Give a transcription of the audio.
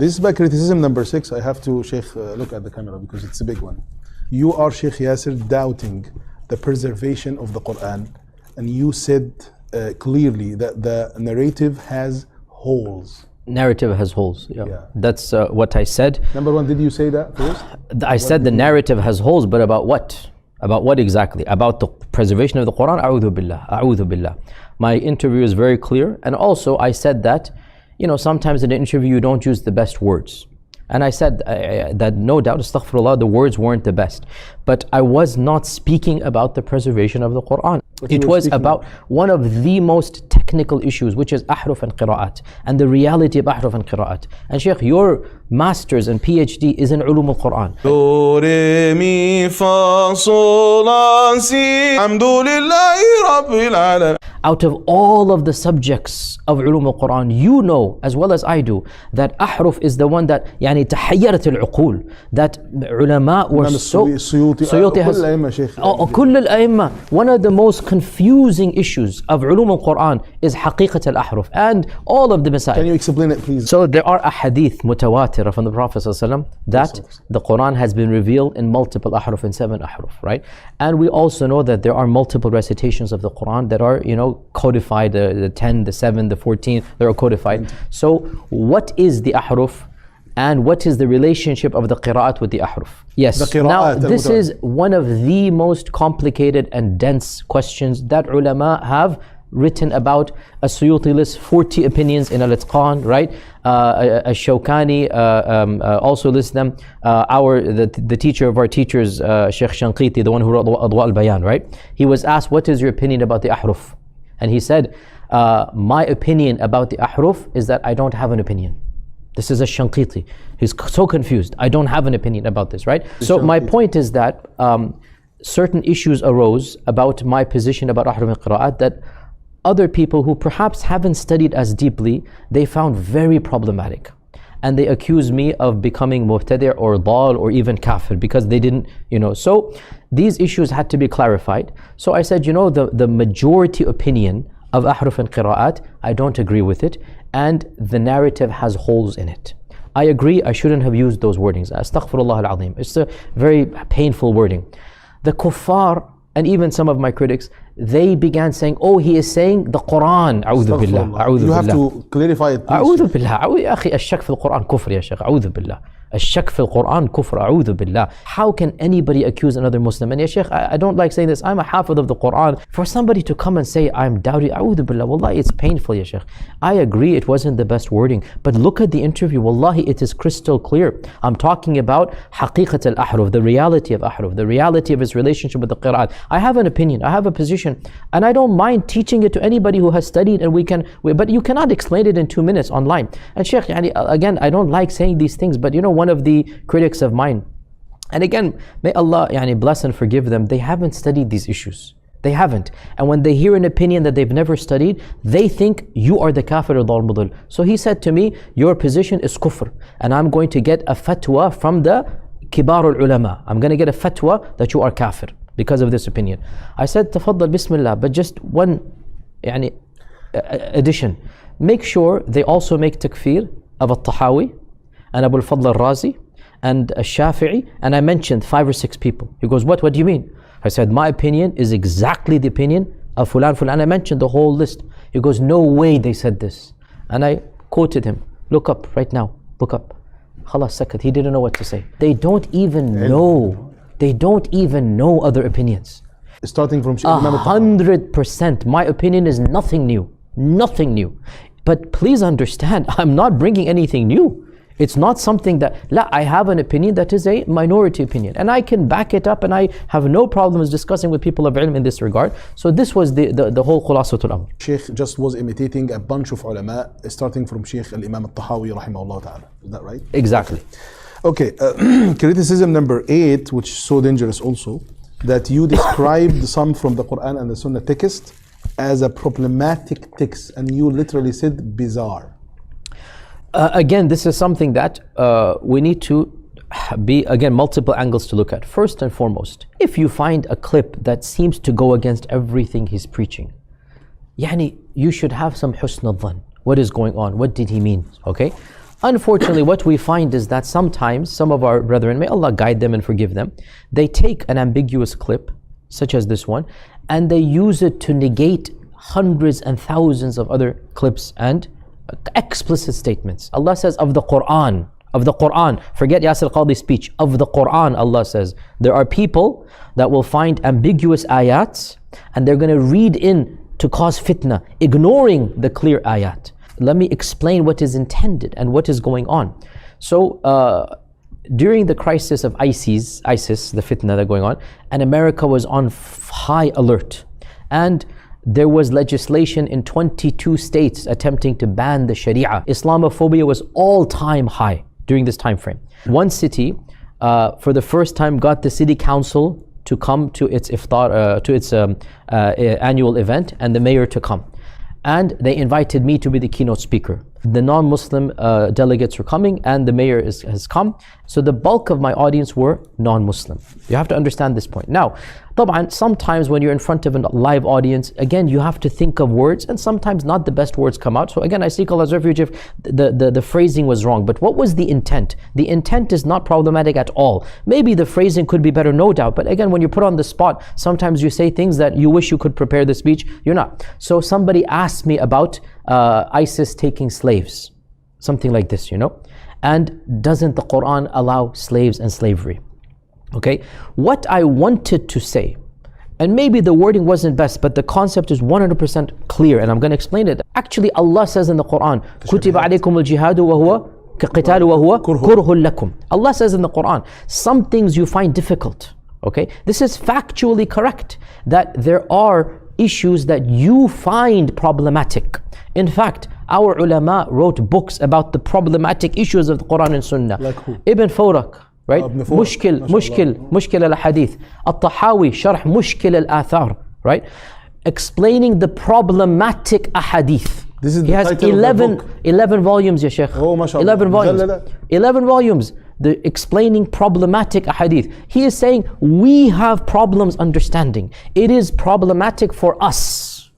This is by criticism number 6. I have to, Sheikh, look at the camera because it's a big one. You are, Sheikh Yasir, doubting the preservation of the Quran, and you said clearly that the narrative has holes. Narrative has holes. Yeah. That's what I said. Number one, did you say that first? I said the narrative has holes, but about what? About what exactly? About the preservation of the Quran? A'udhu billah. A'udhu billah. My interview is very clear, and also I said that, you know, sometimes in an interview you don't use the best words. And I said that no doubt, astaghfirullah, the words weren't the best. But I was not speaking about the preservation of the Quran. It was about one of the most technical issues, which is Ahruf and Qiraat, and the reality of Ahruf and Qiraat. And Sheikh, your master's and PhD is in Ulum al-Quran. Do, re, mi, fa, sol, la, si, alhamdulillahi rabbil alamin. Out of all of the subjects of Ulum al-Quran, you know as well as I do that Ahruf is the one that يعني تحيرت العقول, that ulama were so Suyuti has كل الأئمة. One of the most confusing issues of Ulum al-Quran is حقيقة الأحرف and all of the masail. Can you explain it, please? So there are a hadith mutawatir from the Prophet ﷺ that the Quran has been revealed in multiple ahruf, in 7 ahruf, right? And we also know that there are multiple recitations of the Quran that are, you know, codified, the 10, the 7, the 14, they are codified. So what is the ahruf and what is the relationship of the qira'at with the ahruf? Yes, now this is one of the most complicated and dense questions that ulama have written about. As-Suyuti lists 40 opinions in Al-Itqan, right? Ash-Shawkani also lists them. The teacher of our teachers, Sheikh Shanqiti, the one who wrote Adwa al-Bayan, right? He was asked, what is your opinion about the ahruf? And he said, my opinion about the ahruf is that I don't have an opinion. This is a Shanqiti. He's so confused. I don't have an opinion about this, right? So my point is that certain issues arose about my position about Ahruf and Qiraat that other people who perhaps haven't studied as deeply, they found very problematic. And they accused me of becoming mubtadi' or dal or even kafir because they didn't, you know. So these issues had to be clarified. So I said, you know, the majority opinion of Ahruf and Qiraat, I don't agree with it, and the narrative has holes in it. I agree, I shouldn't have used those wordings. Astaghfirullah al-azim. It's a very painful wording. The kuffar and even some of my critics, they began saying, oh, he is saying the Quran. A'udhu billah. A'udhu billah. You have to clarify it, please. A'udhu billah. Ya akhi, الشك في القرآن كفر يا شيخ. A'udhu billah. الشك في القرآن كفر. أعوذ بالله. How can anybody accuse another Muslim? And ya Sheikh, I don't like saying this, I'm a hafid of the Quran. For somebody to come and say I'm doubting, أعوذ بالله, wallahi, it's painful, ya Sheikh. I agree it wasn't the best wording, but look at the interview, wallahi, it is crystal clear. I'm talking about حقيقة الأحرف, the reality of Ahruf, the reality of his relationship with the Qiraat. I have an opinion, I have a position, and I don't mind teaching it to anybody who has studied, and but you cannot explain it in 2 minutes online. And Sheikh, again, I don't like saying these things, but you know, one of the critics of mine, and again, may Allah bless and forgive them, they haven't studied these issues. They haven't. And when they hear an opinion that they've never studied, they think you are the kafir or dal mudil. So he said to me, your position is kufr, and I'm going to get a fatwa from the kibar al-ulama. I'm going to get a fatwa that you are kafir because of this opinion. I said, tafaddal, bismillah, but just one addition. Make sure they also make takfir of al-Tahawi and Abu al-Fadl al-Razi and al-Shafi'i, and I mentioned 5 or 6 people. He goes, what do you mean? I said, my opinion is exactly the opinion of fulan fulan. I mentioned the whole list. He goes, no way they said this. And I quoted him, look up right now, look up. Khalas sakat, he didn't know what to say. They don't even know other opinions. Starting from 100%, my opinion is nothing new, nothing new. But please understand, I'm not bringing anything new. It's not something that, I have an opinion that is a minority opinion, and I can back it up, and I have no problems discussing with people of ilm in this regard. So this was the whole khulasatul amr. Sheikh just was imitating a bunch of ulama, starting from Sheikh al-Imam al-Tahawi rahimahullah ta'ala. Is that right? Exactly. Okay, criticism number 8, which is so dangerous also, that you described some from the Quran and the Sunnah text as a problematic text, and you literally said bizarre. Again, this is something that we need to be, again, multiple angles to look at. First and foremost, if you find a clip that seems to go against everything he's preaching, you should have some husn al-dhan. What is going on? What did he mean? Okay? Unfortunately, what we find is that sometimes some of our brethren, may Allah guide them and forgive them, they take an ambiguous clip, such as this one, and they use it to negate hundreds and thousands of other clips and explicit statements. Allah says of the Quran, forget Yasir Qahdi's speech, of the Quran, Allah says, there are people that will find ambiguous ayats and they're going to read in to cause fitna, ignoring the clear ayat. Let me explain what is intended and what is going on. So, during the crisis of ISIS, the fitna that's going on, and America was on high alert. And there was legislation in 22 states attempting to ban the Sharia. Islamophobia was all-time high during this time frame. One city, for the first time, got the city council to come to its iftar, to its annual event, and the mayor to come. And they invited me to be the keynote speaker. The non-Muslim delegates were coming, and the mayor has come. So the bulk of my audience were non-Muslim. You have to understand this point. Now, sometimes when you're in front of a live audience, again, you have to think of words, and sometimes not the best words come out. So again, I seek Allah's refuge if the phrasing was wrong. But what was the intent? The intent is not problematic at all. Maybe the phrasing could be better, no doubt. But again, when you're put on the spot, sometimes you say things that you wish you could prepare the speech. You're not. So somebody asked me about ISIS taking slaves, something like this, and doesn't the Quran allow slaves and slavery? Okay, what I wanted to say, and maybe the wording wasn't best, but the concept is 100% clear, and I'm going to explain it. Actually, Allah says in the Quran, كُتِبَ عَلَيْكُمُ الْجِهَادُ وَهُوَ كَقِتَالُ وَهُوَ كُرْهٌ لَكُمْ. Allah says in the Quran, some things you find difficult. Okay, this is factually correct, that there are issues that you find problematic. In fact, our ulama wrote books about the problematic issues of the Quran and Sunnah. Like who? Ibn Fawrak, right? Mushkil al-Hadith. At-Tahawi, Sharh Mushkil al-Athar, right? Explaining the problematic ahadith. This is he has 11 volumes, ya Shaykh. Oh, mashallah. 11 volumes. 11 volumes. Explaining problematic ahadith. He is saying we have problems understanding. It is problematic for us.